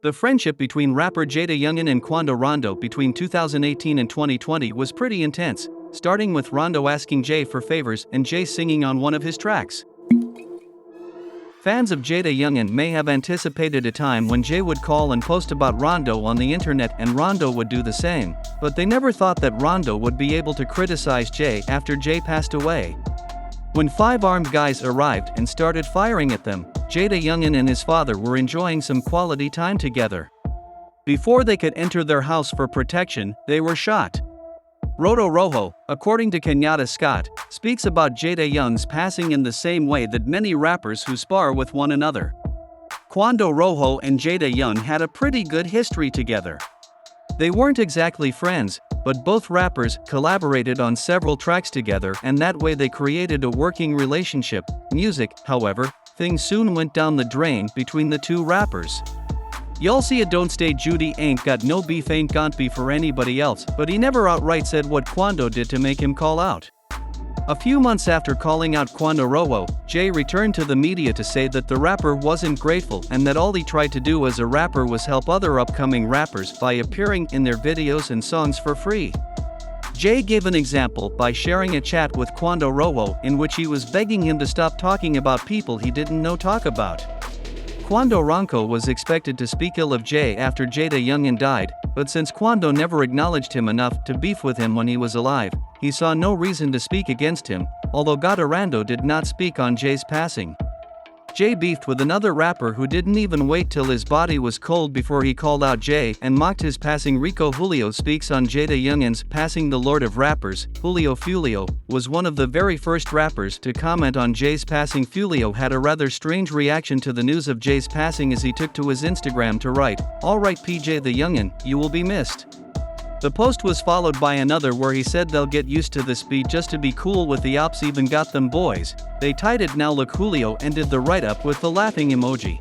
The friendship between rapper JayDaYoungan and Quando Rondo between 2018 and 2020 was pretty intense, starting with Rondo asking Jay for favors and Jay singing on one of his tracks. Fans of JayDaYoungan may have anticipated a time when Jay would call and post about Rondo on the internet and Rondo would do the same, but they never thought that Rondo would be able to criticize Jay after Jay passed away. When 5 armed guys arrived and started firing at them, JayDaYoungan and his father were enjoying some quality time together. Before they could enter their house for protection, they were shot. Roto Rojo, according to Kenyatta Scott, speaks about JayDaYoungan's passing in the same way that many rappers who spar with one another. Quando Rojo and JayDaYoungan had a pretty good history together. They weren't exactly friends, but both rappers collaborated on several tracks together and that way they created a working relationship. Music, however, things soon went down the drain between the two rappers. Y'all see it don't stay Judy ain't got no beef ain't got beef for anybody else, but he never outright said what Quando did to make him call out. A few months after calling out Quando Rojo, Jay returned to the media to say that the rapper wasn't grateful and that all he tried to do as a rapper was help other upcoming rappers by appearing in their videos and songs for free. Jay gave an example by sharing a chat with Quando Rojo in which he was begging him to stop talking about people he didn't know talk about. Quando Rondo was expected to speak ill of Jay after JayDaYoungan died, but since Quando never acknowledged him enough to beef with him when he was alive, he saw no reason to speak against him, although Quando Rondo did not speak on Jay's passing. Jay beefed with another rapper who didn't even wait till his body was cold before he called out Jay and mocked his passing. Rico Julio speaks on JayDaYoungan's passing. The Lord of Rappers, Julio Fulio, was one of the very first rappers to comment on Jay's passing. Fulio had a rather strange reaction to the news of Jay's passing as he took to his Instagram to write, "Alright JayDaYoungan, you will be missed." The post was followed by another where he said they'll get used to this beat just to be cool with the opps even got them boys. They tied it now look. Julio ended the write-up with the laughing emoji.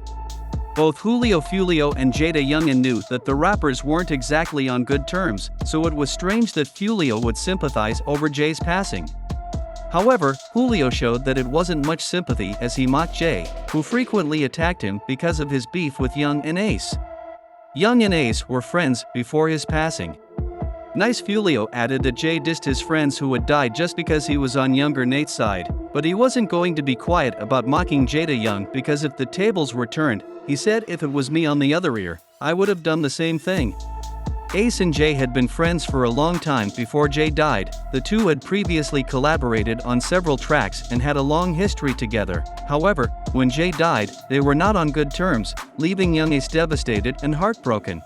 Both Julio Fulio and JayDaYoungan knew that the rappers weren't exactly on good terms, so it was strange that Fulio would sympathize over Jay's passing. However, Julio showed that it wasn't much sympathy as he mocked Jay, who frequently attacked him because of his beef with Young and Ace. Young and Ace were friends before his passing. Nice Fulio added that Jay dissed his friends who had died just because he was on younger Nate's side, but he wasn't going to be quiet about mocking JayDaYoungan because if the tables were turned, he said if it was me on the other ear, I would have done the same thing. Ace and Jay had been friends for a long time before Jay died. The two had previously collaborated on several tracks and had a long history together. However, when Jay died, they were not on good terms, leaving young Ace devastated and heartbroken.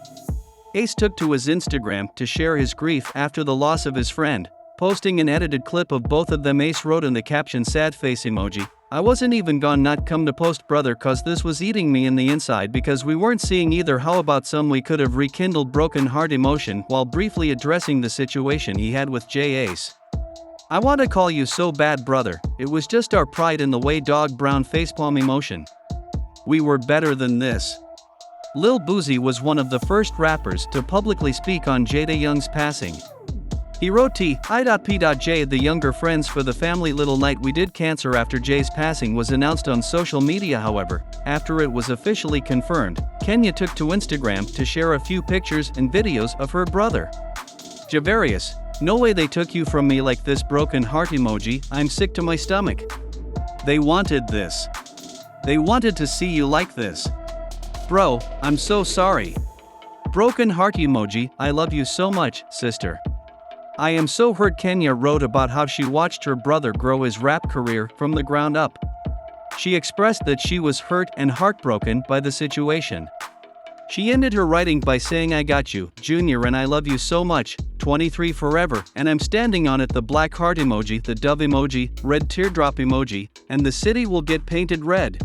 Ace took to his Instagram to share his grief after the loss of his friend, posting an edited clip of both of them. Ace wrote in the caption sad face emoji, "I wasn't even gone not come to post brother cause this was eating me in the inside because we weren't seeing either. How about some we could have rekindled broken heart emotion," while briefly addressing the situation he had with Jay. Ace, "I want to call you so bad brother, it was just our pride in the way dog brown facepalm emotion. We were better than this." Lil Boozy was one of the first rappers to publicly speak on JayDaYoungan's passing. He wrote T.I.P.J. the younger friends for the family little night we did cancer after Jay's passing was announced on social media. However, after it was officially confirmed, Kenya took to Instagram to share a few pictures and videos of her brother. Javarius, "No way they took you from me like this broken heart emoji, I'm sick to my stomach. They wanted this. They wanted to see you like this. Bro, I'm so sorry. Broken heart emoji, I love you so much, sister. I am so hurt." Kenya wrote about how she watched her brother grow his rap career from the ground up. She expressed that she was hurt and heartbroken by the situation. She ended her writing by saying, "I got you, Junior, and I love you so much, 23 forever, and I'm standing on it." The black heart emoji, the dove emoji, red teardrop emoji, and the city will get painted red.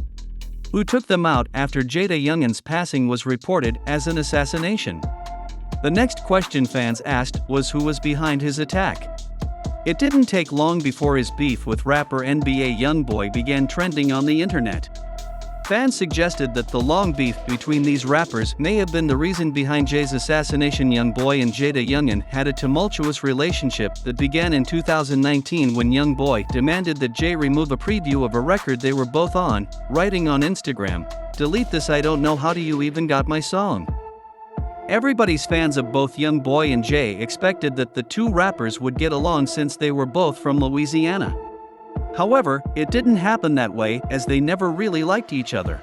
Who took them out after JayDaYoungan's passing was reported as an assassination. The next question fans asked was who was behind his attack. It didn't take long before his beef with rapper NBA YoungBoy began trending on the internet. Fans suggested that the long beef between these rappers may have been the reason behind Jay's assassination. YoungBoy and JayDaYoungan had a tumultuous relationship that began in 2019 when YoungBoy demanded that Jay remove a preview of a record they were both on, writing on Instagram, "Delete this, I don't know how you even got my song." Everybody's fans of both YoungBoy and Jay expected that the two rappers would get along since they were both from Louisiana. However, it didn't happen that way, as they never really liked each other.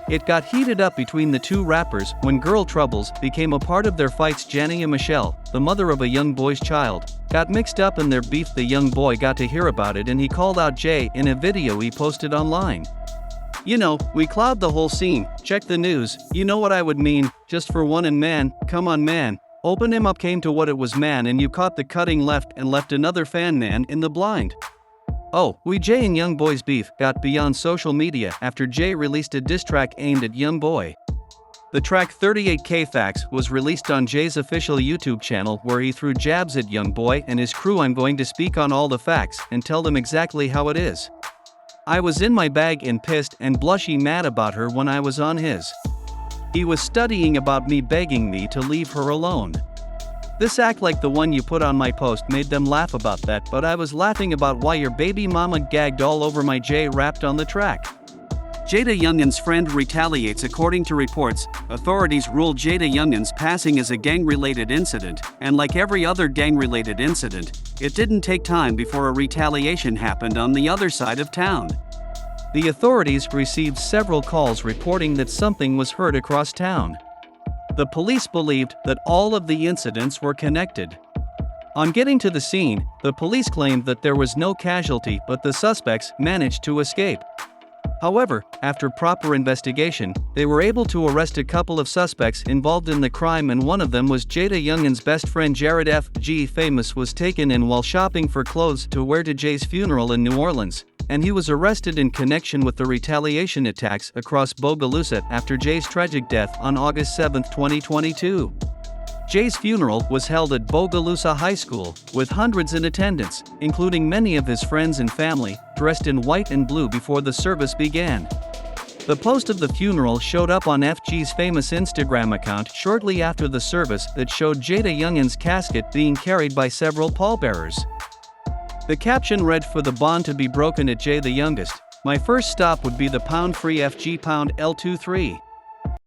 It got heated up between the two rappers when girl troubles became a part of their fights. Jania Michelle, the mother of a young boy's child, got mixed up in their beef. The young boy got to hear about it and he called out Jay in a video he posted online. "You know, we cloud the whole scene, check the news, you know what I would mean, just for one, and man, come on man, open him up." Came to what it was, man, and you caught the cutting left and left another fan man in the blind. Oh, Jay and YoungBoy's beef got beyond social media after Jay released a diss track aimed at YoungBoy. The track 38K Facts was released on Jay's official YouTube channel, where he threw jabs at YoungBoy and his crew. "I'm going to speak on all the facts and tell them exactly how it is. I was in my bag and pissed and blushy mad about her when I was on his. He was studying about me, begging me to leave her alone. This act like the one you put on my post made them laugh about that, but I was laughing about why your baby mama gagged all over my." Jay rapped on the track. JayDaYoungan's friend retaliates. According to reports, authorities ruled JayDaYoungan's passing as a gang-related incident, and like every other gang-related incident, it didn't take time before a retaliation happened on the other side of town. The authorities received several calls reporting that something was heard across town. The police believed that all of the incidents were connected. On getting to the scene, the police claimed that there was no casualty, but the suspects managed to escape. However, after proper investigation, they were able to arrest a couple of suspects involved in the crime, and one of them was JayDaYoungan's best friend Jared F.G. Famous was taken in while shopping for clothes to wear to Jay's funeral in New Orleans, and he was arrested in connection with the retaliation attacks across Bogalusa after Jay's tragic death on August 7, 2022. Jay's funeral was held at Bogalusa High School, with hundreds in attendance, including many of his friends and family, dressed in white and blue before the service began. The post of the funeral showed up on FG's Famous Instagram account shortly after the service that showed JayDaYoungan's casket being carried by several pallbearers. The caption read, "For the bond to be broken at JayDaYoungest, my first stop would be the pound free FG pound L23.